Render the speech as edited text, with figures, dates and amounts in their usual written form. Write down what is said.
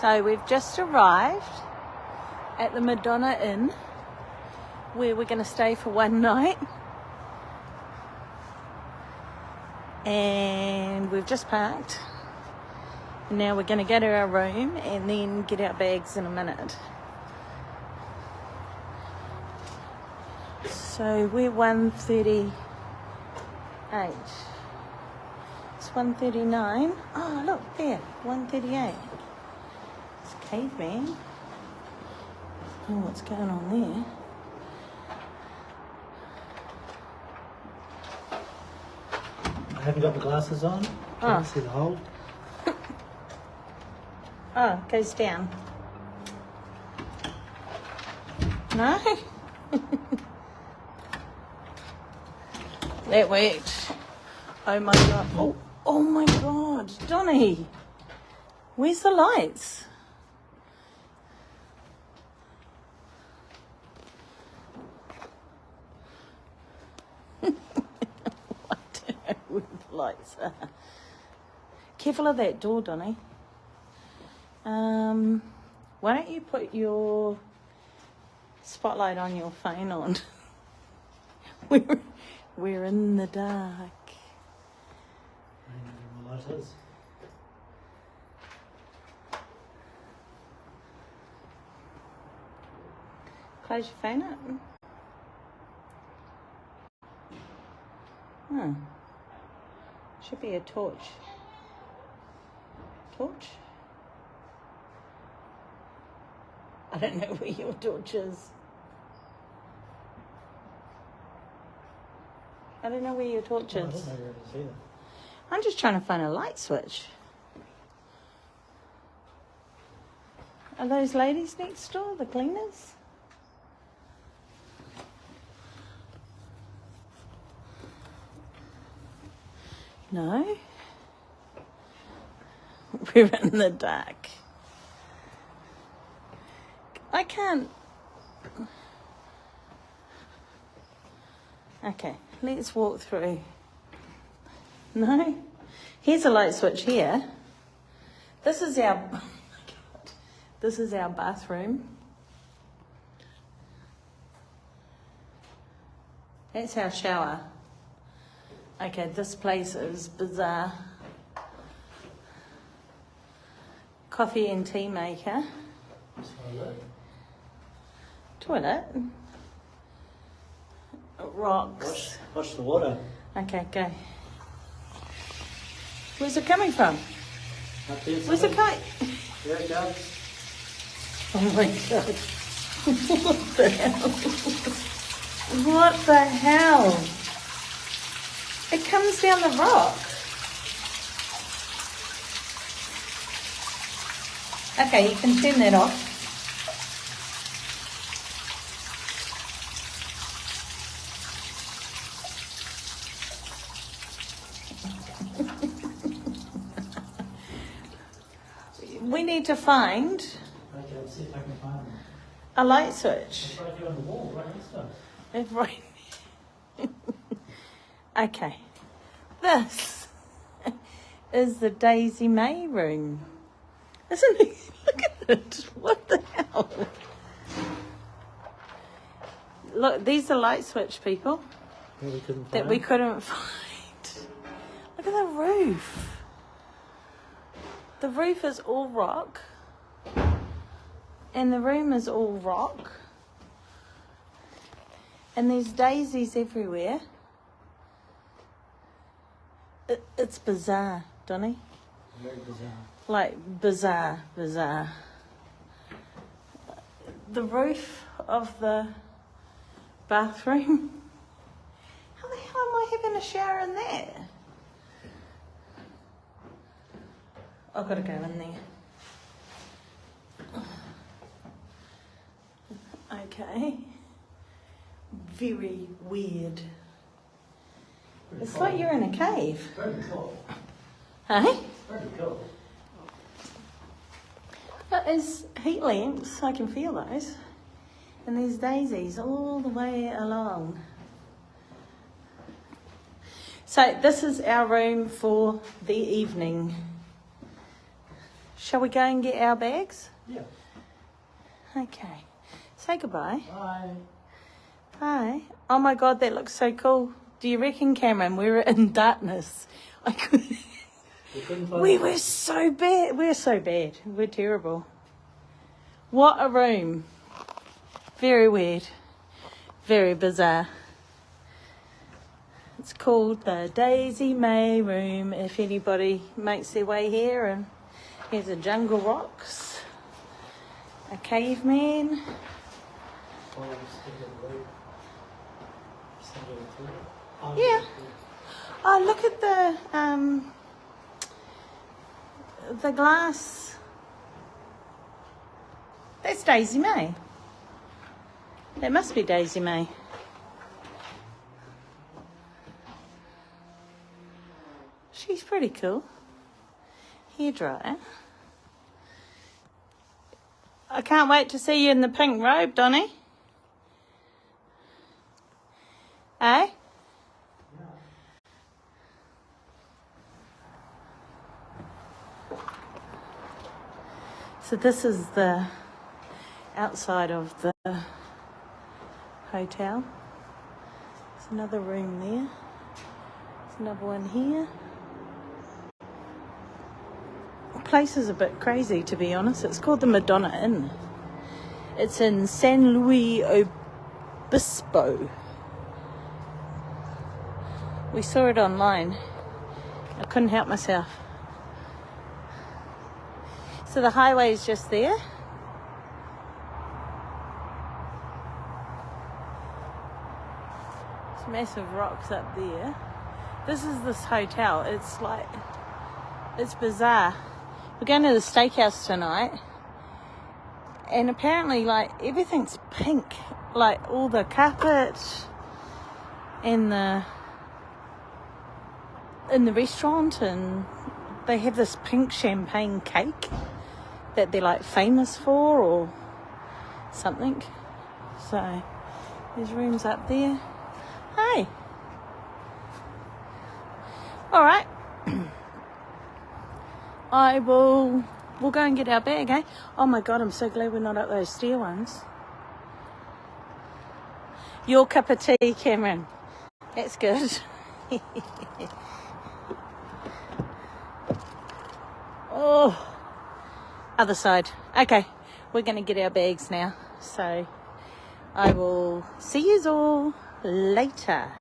So we've just arrived at the Madonna Inn, where we're going to stay for one night. And we've just parked. And now we're going to go to our room and then get our bags in a minute. So we're 1:38. It's 1:39. Oh, look there, 1:38. It's a caveman. Oh, what's going on there? I haven't got the glasses on. Can't see the hole. Oh, it goes down. No? That worked. Oh my god. Oh my god. Donnie. Where's the lights? I don't know where the lights are. Careful of that door, Donnie. Why don't you put your spotlight on your phone on? We're in the dark. I don't know where my light is. Close your phone up. Should be a torch. Torch? I don't know where your torch is. I don't know where your torch I is. don't know where it is either. I'm just trying to find a light switch. Are those ladies next door, the cleaners? No. We're in the dark. I can't. Okay, let's walk through. No? Here's a light switch here. This is our bathroom. That's our shower. Okay, this place is bizarre. Coffee and tea maker. Toilet. Rocks. Watch the water. Okay, go. Where's it coming from? Up there, Where's the kite? There it goes. Oh my god. What the hell? What the hell? It comes down the rock. Okay, you can turn that off. We need to find Okay, let's see if I can find them. a light switch. It's right here on the wall, right next to us. It's right. Okay. This is the Daisy May room. Isn't it? Look at it. What the hell? Look, these are light switch, people, That we couldn't find. Look at the roof. The roof is all rock. And the room is all rock. And there's daisies everywhere. It's bizarre, Donnie. Very bizarre. Like, bizarre. The roof of the bathroom. How the hell am I having a shower in there? I've got to go in there. Okay. Very weird. It's like you're in a cave. Very cool. Hey? Very cool. There's heat lamps, I can feel those. And there's daisies all the way along. So this is our room for the evening. Shall we go and get our bags? Yeah. Okay. Say goodbye. Bye. Bye. Oh my God, that looks so cool. Do you reckon, Cameron, we were in darkness? We were so bad. We're so bad. We're terrible. What a room. Very weird. Very bizarre. It's called the Daisy May Room, if anybody makes their way here. And here's a jungle rocks. A caveman. Yeah. Oh, look at the glass. That's Daisy May. That must be Daisy May. She's pretty cool. Hairdryer. I can't wait to see you in the pink robe, Donnie. Eh? So this is the outside of the hotel. There's another room there. There's another one here. The place is a bit crazy, to be honest. It's called the Madonna Inn. It's in San Luis Obispo. We saw it online. I couldn't help myself. So the highway is just there. There's massive rocks up there. This is this hotel. It's bizarre. We're going to the steakhouse tonight. And apparently, everything's pink. All the carpet and in the restaurant, and they have this pink champagne cake that they're famous for or something. So there's rooms up there. Hey. All right. We'll go and get our bag, eh? Oh my God, I'm so glad we're not up those stair ones. Your cup of tea, Cameron. That's good. Oh, other side. Okay, we're going to get our bags now. So I will see you all later.